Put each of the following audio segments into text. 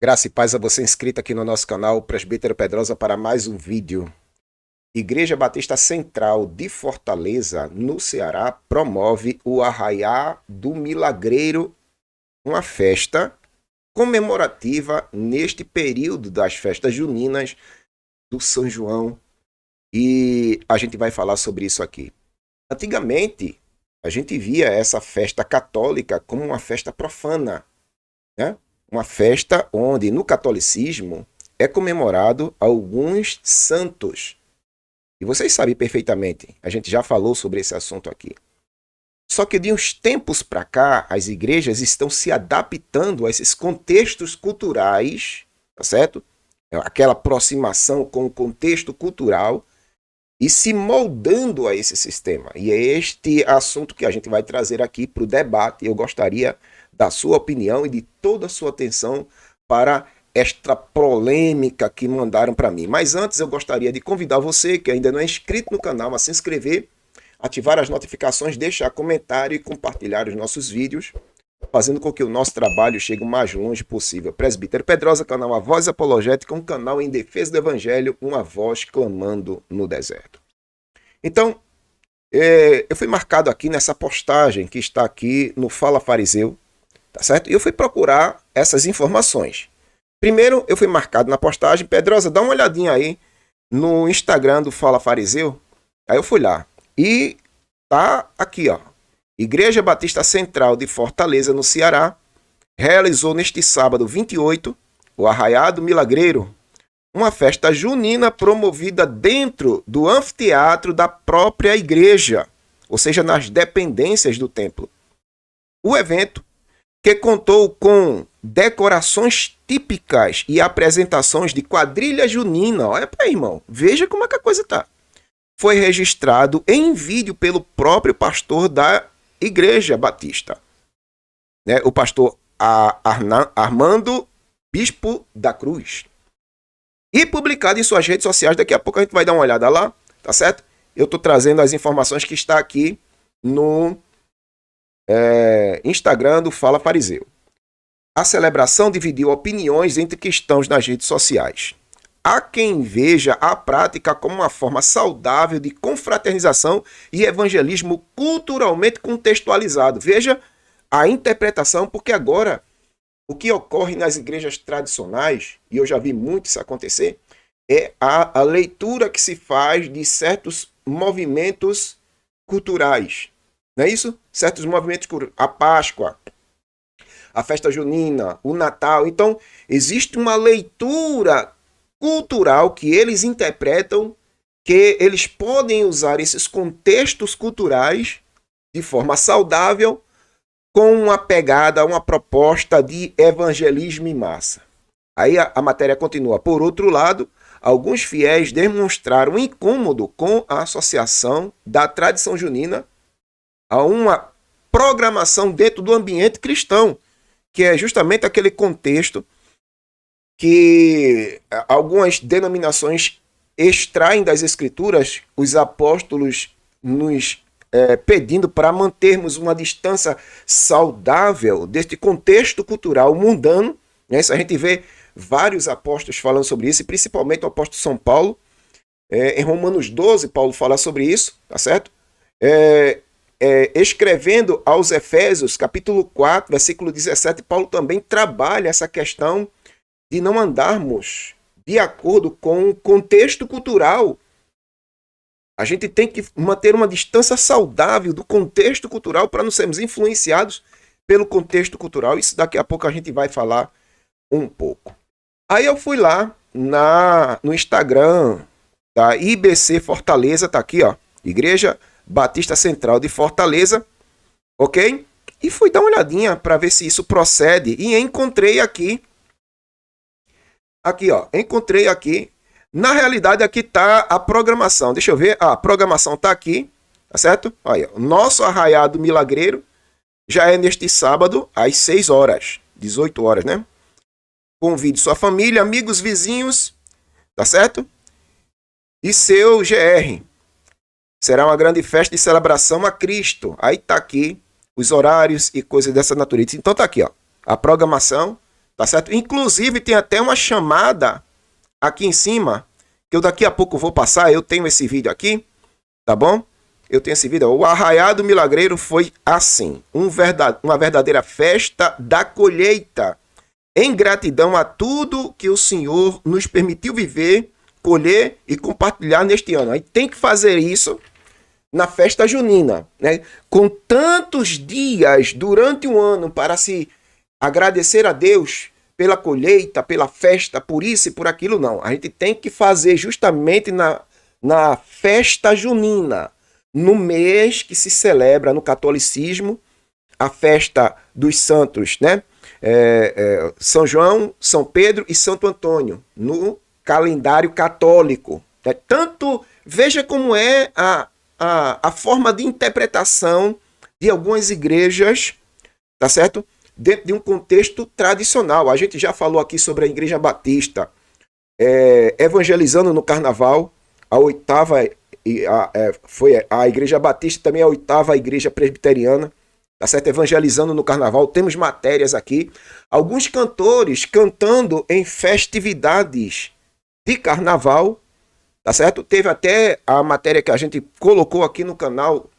Graça e paz a você inscrito aqui no nosso canal Presbítero Pedrosa para mais um vídeo. Igreja Batista Central de Fortaleza, no Ceará, promove o Arraiá do Milagreiro, uma festa comemorativa neste período das festas juninas do São João. E a gente vai falar sobre isso aqui. Antigamente, a gente via essa festa católica como uma festa profana, né? Uma festa onde no catolicismo é comemorado alguns santos. E vocês sabem perfeitamente, a gente já falou sobre esse assunto aqui. Só que de uns tempos para cá, as igrejas estão se adaptando a esses contextos culturais, tá certo? Aquela aproximação com o contexto cultural e se moldando a esse sistema. E é este assunto que a gente vai trazer aqui para o debate. Eu gostaria da sua opinião e de toda a sua atenção para esta polêmica que mandaram para mim. Mas antes eu gostaria de convidar você que ainda não é inscrito no canal a se inscrever, ativar as notificações, deixar comentário e compartilhar os nossos vídeos, fazendo com que o nosso trabalho chegue o mais longe possível. Presbítero Pedrosa, canal A Voz Apologética, um canal em defesa do Evangelho, uma voz clamando no deserto. Então, eu fui marcado aqui nessa postagem que está aqui no Fala Fariseu, tá certo? E eu fui procurar essas informações. Primeiro, eu fui marcado na postagem, Pedrosa, dá uma olhadinha aí no Instagram do Fala Fariseu. Aí eu fui lá. E tá aqui, ó. Igreja Batista Central de Fortaleza, no Ceará, realizou neste sábado 28, o Arraiá do Milagreiro, uma festa junina promovida dentro do anfiteatro da própria igreja, ou seja, nas dependências do templo. O evento, que contou com decorações típicas e apresentações de quadrilha junina, olha para aí, irmão, veja como é que a coisa tá. Foi registrado em vídeo pelo próprio pastor da Igreja Batista, né? O pastor Armando Bispo da Cruz. E publicado em suas redes sociais, daqui a pouco a gente vai dar uma olhada lá, tá certo? Eu estou trazendo as informações que está aqui no Instagram do Fala Fariseu. A celebração dividiu opiniões entre cristãos nas redes sociais. Há quem veja a prática como uma forma saudável de confraternização e evangelismo culturalmente contextualizado. Veja a interpretação, porque agora o que ocorre nas igrejas tradicionais, e eu já vi muito isso acontecer, é a leitura que se faz de certos movimentos culturais. Não é isso? Certos movimentos, a Páscoa, a festa junina, o Natal. Então, existe uma leitura cultural que eles interpretam, que eles podem usar esses contextos culturais de forma saudável, com uma pegada, uma proposta de evangelismo em massa. Aí a matéria continua. Por outro lado, alguns fiéis demonstraram incômodo com a associação da tradição junina a uma programação dentro do ambiente cristão, que é justamente aquele contexto que algumas denominações extraem das escrituras, os apóstolos nos pedindo para mantermos uma distância saudável deste contexto cultural mundano. Né? Isso a gente vê vários apóstolos falando sobre isso, e principalmente o apóstolo São Paulo. Em Romanos 12, Paulo fala sobre isso, tá certo? Escrevendo aos Efésios, capítulo 4, versículo 17, Paulo também trabalha essa questão de não andarmos de acordo com o contexto cultural. A gente tem que manter uma distância saudável do contexto cultural para não sermos influenciados pelo contexto cultural. Isso daqui a pouco a gente vai falar um pouco. Aí eu fui lá no Instagram da IBC Fortaleza, tá aqui, ó, Igreja Batista Central de Fortaleza, ok? E fui dar uma olhadinha para ver se isso procede e encontrei aqui, ó, encontrei aqui. Na realidade, aqui está a programação. Deixa eu ver. A programação está aqui, tá certo? Olha, o nosso Arraiá do Milagreiro já é neste sábado, às 6 horas, 18 horas, né? Convide sua família, amigos, vizinhos, tá certo? E seu GR. Será uma grande festa de celebração a Cristo. Aí tá aqui os horários e coisas dessa natureza. Então tá aqui, ó, a programação, tá certo? Inclusive tem até uma chamada aqui em cima, que eu daqui a pouco vou passar, eu tenho esse vídeo aqui, tá bom? Eu tenho esse vídeo. O Arraiá do Milagreiro foi assim, uma verdadeira festa da colheita, em gratidão a tudo que o Senhor nos permitiu viver, colher e compartilhar neste ano. Aí tem que fazer isso na festa junina, né? Com tantos dias durante um ano para se agradecer a Deus pela colheita, pela festa, por isso e por aquilo, não. A gente tem que fazer justamente na festa junina, no mês que se celebra no catolicismo a festa dos santos, né? São João, São Pedro e Santo Antônio, no calendário católico. Tanto, veja como é a forma de interpretação de algumas igrejas, tá certo? Dentro de um contexto tradicional. A gente já falou aqui sobre a Igreja Batista evangelizando no Carnaval, a oitava foi a Igreja Batista, também a oitava Igreja Presbiteriana, tá certo? Evangelizando no Carnaval. Temos matérias aqui. Alguns cantores cantando em festividades de Carnaval, tá certo? Teve até a matéria que a gente colocou aqui no canal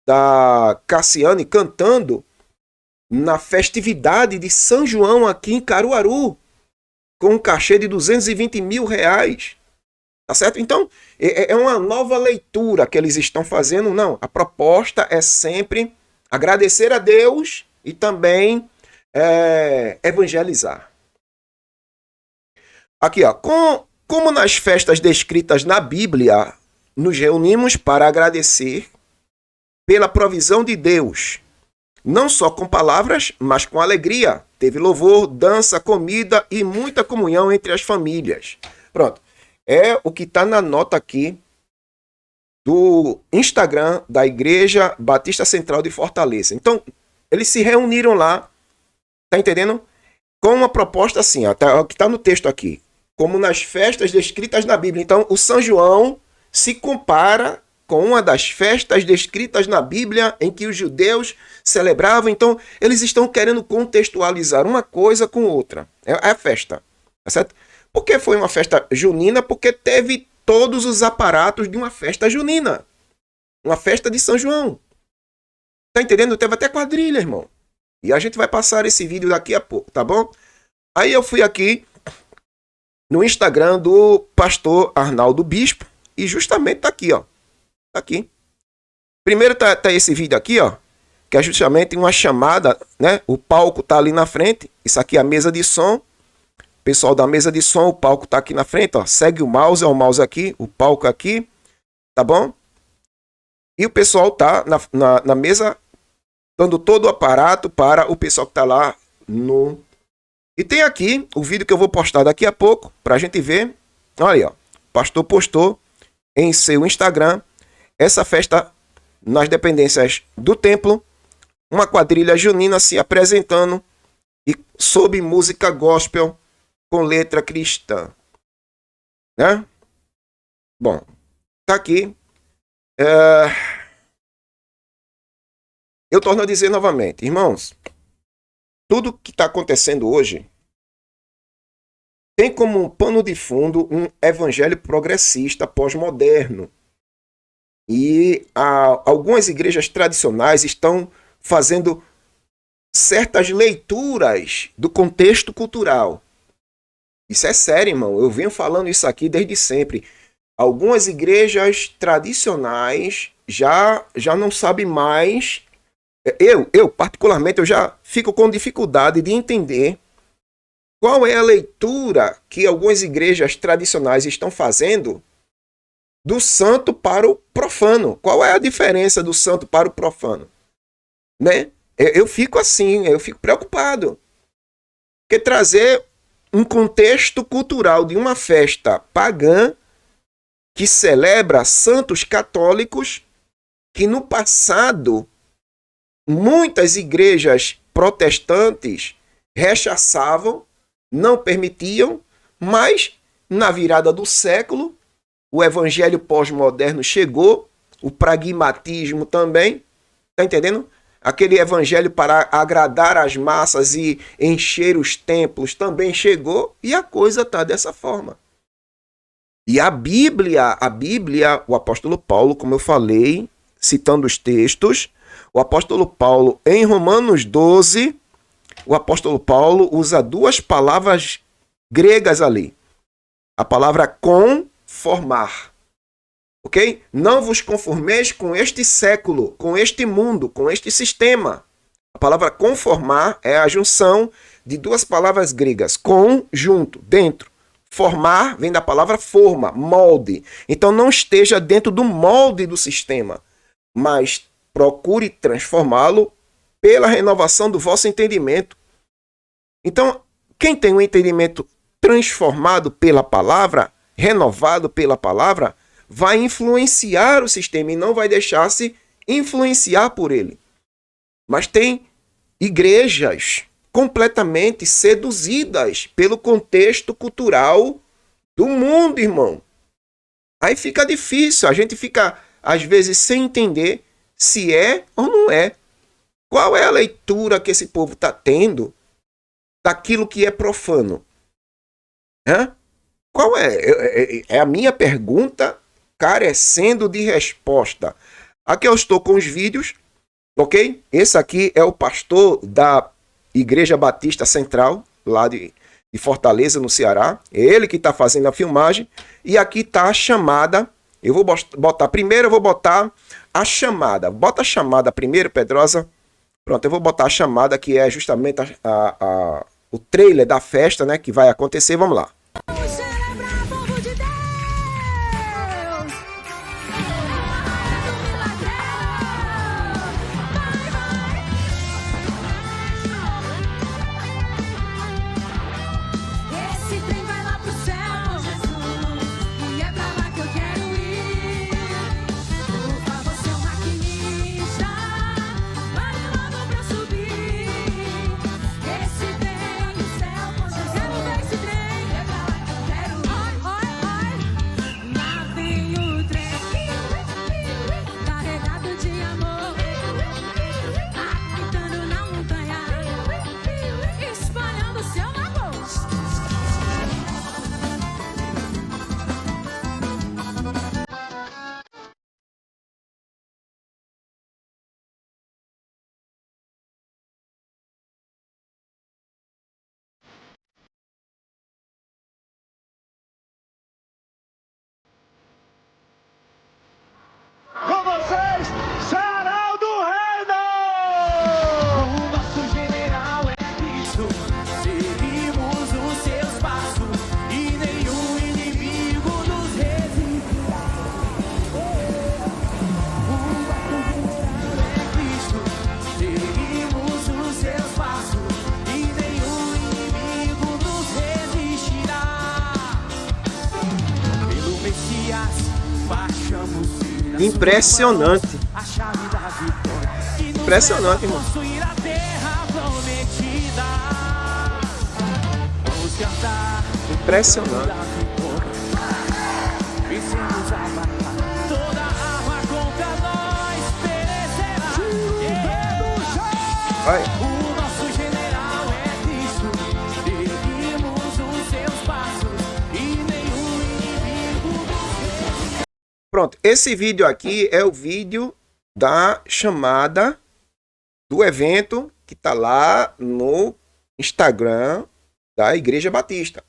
da Cassiane cantando na festividade de São João aqui em Caruaru, com um cachê de R$220 mil, tá certo? Então, é uma nova leitura que eles estão fazendo. Não, a proposta é sempre agradecer a Deus e também evangelizar. Aqui, ó, como nas festas descritas na Bíblia, nos reunimos para agradecer pela provisão de Deus, não só com palavras, mas com alegria. Teve louvor, dança, comida e muita comunhão entre as famílias. Pronto. É o que está na nota aqui do Instagram da Igreja Batista Central de Fortaleza. Então, eles se reuniram lá, tá entendendo? Com uma proposta assim, ó, o que está no texto aqui. Como nas festas descritas na Bíblia. Então, o São João se compara com uma das festas descritas na Bíblia em que os judeus celebravam. Então, eles estão querendo contextualizar uma coisa com outra. É a festa, tá certo? Por que foi uma festa junina? Porque teve todos os aparatos de uma festa junina. Uma festa de São João. Tá entendendo? Teve até quadrilha, irmão. E a gente vai passar esse vídeo daqui a pouco, tá bom? Aí eu fui aqui no Instagram do pastor Arnaldo Bispo e justamente tá aqui, ó. Tá aqui. Primeiro tá esse vídeo aqui, ó, que é justamente uma chamada, né? O palco tá ali na frente. Isso aqui é a mesa de som. Pessoal da mesa de som, o palco tá aqui na frente, ó. Segue o mouse aqui, o palco aqui, tá bom? E o pessoal tá na mesa dando todo o aparato para o pessoal que tá lá no... E tem aqui o vídeo que eu vou postar daqui a pouco pra gente ver. Olha aí, ó. O pastor postou em seu Instagram essa festa nas dependências do templo, uma quadrilha junina se apresentando e sob música gospel com letra cristã, né? Bom, tá aqui. Eu torno a dizer novamente, irmãos, tudo que está acontecendo hoje tem como um pano de fundo um evangelho progressista pós-moderno. E algumas igrejas tradicionais estão fazendo certas leituras do contexto cultural. Isso é sério, irmão. Eu venho falando isso aqui desde sempre. Algumas igrejas tradicionais já não sabem mais. Eu, particularmente, eu já fico com dificuldade de entender qual é a leitura que algumas igrejas tradicionais estão fazendo do santo para o profano. Qual é a diferença do santo para o profano? Né? Eu fico assim, eu fico preocupado. Porque trazer um contexto cultural de uma festa pagã que celebra santos católicos que no passado muitas igrejas protestantes rechaçavam, não permitiam, mas na virada do século o evangelho pós-moderno chegou, o pragmatismo também, tá entendendo? Aquele evangelho para agradar as massas e encher os templos também chegou e a coisa está dessa forma. E a Bíblia, o apóstolo Paulo, como eu falei, citando os textos, o apóstolo Paulo, em Romanos 12, o apóstolo Paulo usa duas palavras gregas ali. A palavra conformar. Ok? Não vos conformeis com este século, com este mundo, com este sistema. A palavra conformar é a junção de duas palavras gregas. Com, junto, dentro. Formar vem da palavra forma, molde. Então não esteja dentro do molde do sistema, mas procure transformá-lo pela renovação do vosso entendimento. Então, quem tem um entendimento transformado pela palavra, renovado pela palavra, vai influenciar o sistema e não vai deixar-se influenciar por ele. Mas tem igrejas completamente seduzidas pelo contexto cultural do mundo, irmão. Aí fica difícil, a gente fica, às vezes, sem entender se é ou não é. Qual é a leitura que esse povo está tendo daquilo que é profano? Qual é? É a minha pergunta carecendo de resposta. Aqui eu estou com os vídeos, ok? Esse aqui é o pastor da Igreja Batista Central, lá de Fortaleza, no Ceará. É ele que está fazendo a filmagem. E aqui está a chamada. Eu vou botar primeiro, eu vou botar a chamada. Bota a chamada primeiro, Pedrosa. Pronto, eu vou botar a chamada, que é justamente o trailer da festa, né, que vai acontecer. Vamos lá. Com vocês, Sarau do Reino! O nosso general é Cristo, seguimos os seus passos e nenhum inimigo nos resistirá. O nosso general é Cristo, seguimos os seus passos e nenhum inimigo nos resistirá. Pelo Messias, baixamos. Impressionante. Impressionante, irmão. Impressionante. Vai. Pronto, esse vídeo aqui é o vídeo da chamada do evento que está lá no Instagram da Igreja Batista.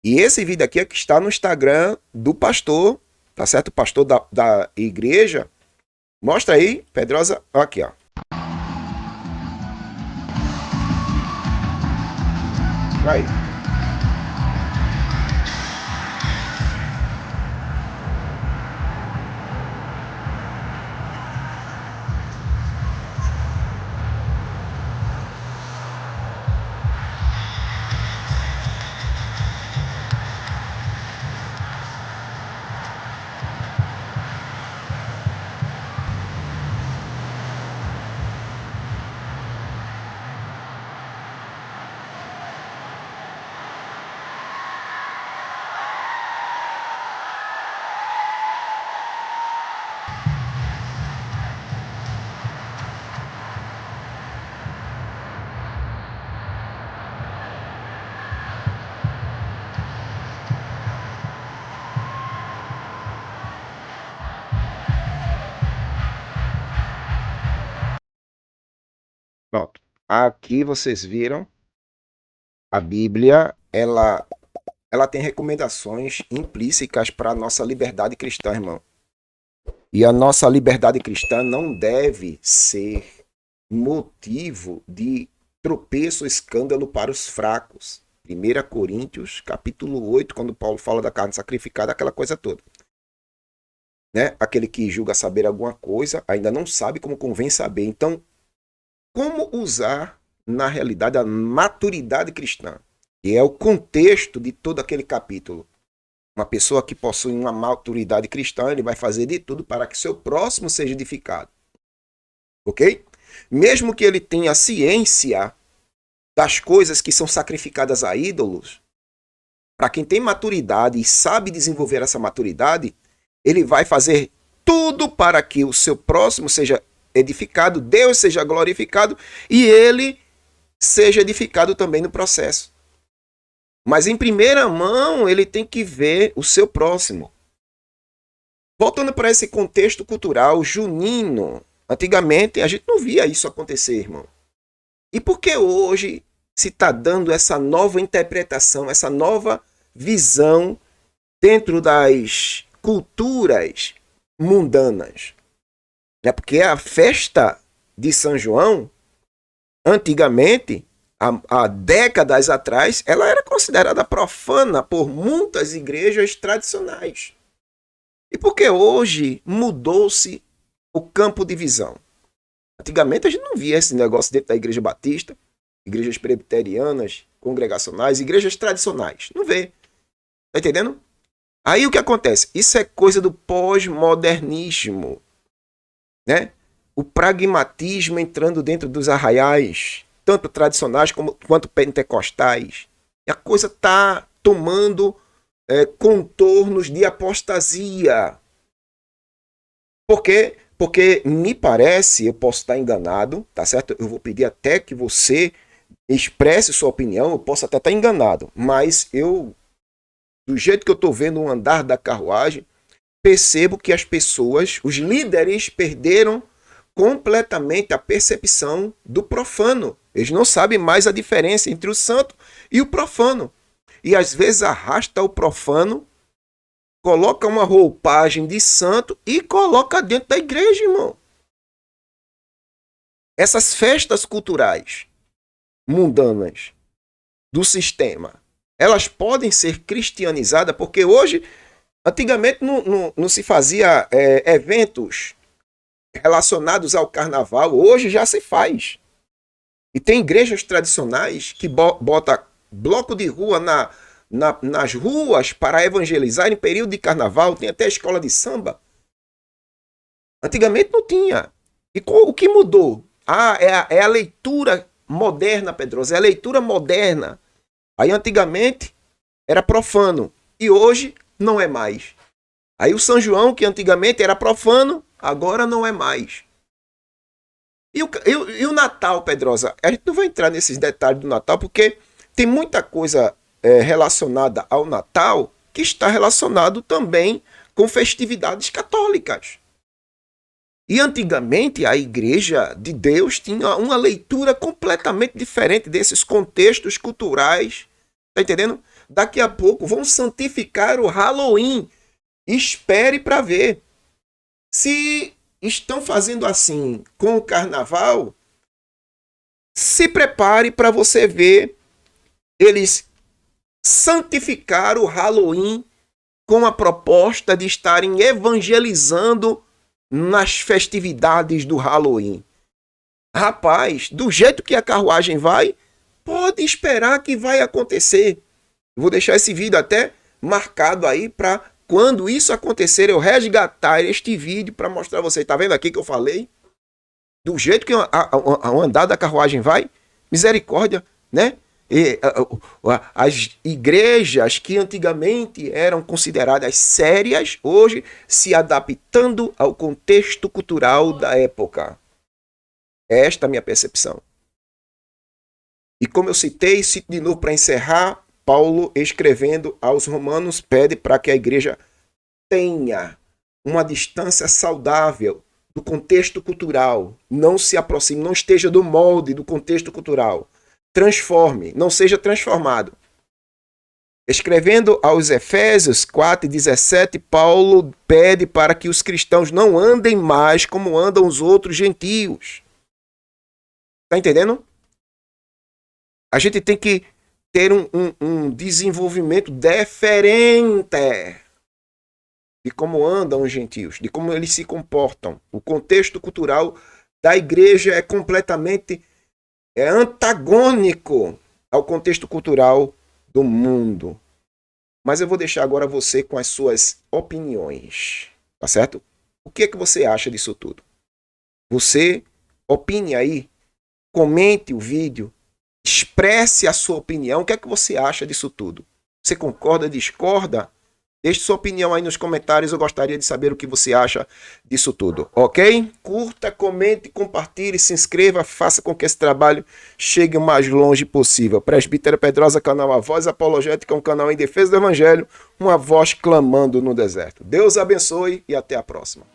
E esse vídeo aqui é que está no Instagram do pastor, tá certo? O pastor da igreja. Mostra aí, Pedrosa. Aqui, ó. Vai. Pronto. Aqui vocês viram, a Bíblia, ela tem recomendações implícitas para a nossa liberdade cristã, irmão. E a nossa liberdade cristã não deve ser motivo de tropeço ou escândalo para os fracos. 1 Coríntios, capítulo 8, quando Paulo fala da carne sacrificada, aquela coisa toda. Né? Aquele que julga saber alguma coisa, ainda não sabe como convém saber. Então, como usar, na realidade, a maturidade cristã? Que é o contexto de todo aquele capítulo. Uma pessoa que possui uma maturidade cristã, ele vai fazer de tudo para que seu próximo seja edificado. Ok? Mesmo que ele tenha ciência das coisas que são sacrificadas a ídolos, para quem tem maturidade e sabe desenvolver essa maturidade, ele vai fazer tudo para que o seu próximo seja edificado, Deus seja glorificado e ele seja edificado também no processo. Mas em primeira mão, ele tem que ver o seu próximo. Voltando para esse contexto cultural junino, antigamente a gente não via isso acontecer, irmão. E por que hoje se está dando essa nova interpretação, essa nova visão dentro das culturas mundanas? É porque a festa de São João, antigamente, há décadas atrás, ela era considerada profana por muitas igrejas tradicionais. E por que hoje mudou-se o campo de visão? Antigamente a gente não via esse negócio dentro da igreja batista, igrejas presbiterianas, congregacionais, igrejas tradicionais. Não vê. Tá entendendo? Aí o que acontece? Isso é coisa do pós-modernismo, né? O pragmatismo entrando dentro dos arraiais, tanto tradicionais quanto pentecostais. E a coisa está tomando contornos de apostasia. Por quê? Porque me parece, eu posso estar enganado, tá certo? Eu vou pedir até que você expresse sua opinião, eu posso até estar enganado, mas eu, do jeito que eu estou vendo o andar da carruagem, percebo que as pessoas, os líderes, perderam completamente a percepção do profano. Eles não sabem mais a diferença entre o santo e o profano. E às vezes arrasta o profano, coloca uma roupagem de santo e coloca dentro da igreja, irmão. Essas festas culturais mundanas do sistema, elas podem ser cristianizadas, porque hoje, antigamente não se fazia eventos relacionados ao carnaval, hoje já se faz. E tem igrejas tradicionais que botam bloco de rua nas ruas para evangelizar em período de carnaval, tem até escola de samba. Antigamente não tinha. E o que mudou? É a leitura moderna, Pedrosa, é a leitura moderna. Aí antigamente era profano e hoje não é mais. Aí o São João, que antigamente era profano, agora não é mais. E o Natal, Pedrosa? A gente não vai entrar nesses detalhes do Natal, porque tem muita coisa relacionada ao Natal que está relacionado também com festividades católicas. E antigamente a Igreja de Deus tinha uma leitura completamente diferente desses contextos culturais. Tá entendendo? Daqui a pouco vão santificar o Halloween. Espere para ver. Se estão fazendo assim com o carnaval, se prepare para você ver eles santificar o Halloween com a proposta de estarem evangelizando nas festividades do Halloween. Rapaz, do jeito que a carruagem vai, pode esperar que vai acontecer. Vou deixar esse vídeo até marcado aí para quando isso acontecer eu resgatar este vídeo para mostrar a vocês. Tá vendo aqui que eu falei? Do jeito que o andar da carruagem vai, misericórdia, né? As igrejas que antigamente eram consideradas sérias, hoje se adaptando ao contexto cultural da época. Esta é a minha percepção. E como eu citei, cito de novo para encerrar, Paulo, escrevendo aos Romanos, pede para que a igreja tenha uma distância saudável do contexto cultural. Não se aproxime, não esteja do molde do contexto cultural. Transforme, não seja transformado. Escrevendo aos Efésios 4:17, Paulo pede para que os cristãos não andem mais como andam os outros gentios. Está entendendo? A gente tem que ter um desenvolvimento diferente de como andam os gentios, de como eles se comportam. O contexto cultural da igreja é completamente antagônico ao contexto cultural do mundo. Mas eu vou deixar agora você com as suas opiniões, tá certo? O que é que você acha disso tudo? Você opine aí, comente o vídeo, expresse a sua opinião. O que é que você acha disso tudo? Você concorda, discorda? Deixe sua opinião aí nos comentários. Eu gostaria de saber o que você acha disso tudo, ok? Curta, comente, compartilhe, se inscreva, faça com que esse trabalho chegue o mais longe possível. Presbítero Pedrosa, canal A Voz Apologética, um canal em defesa do Evangelho, uma voz clamando no deserto. Deus abençoe e até a próxima.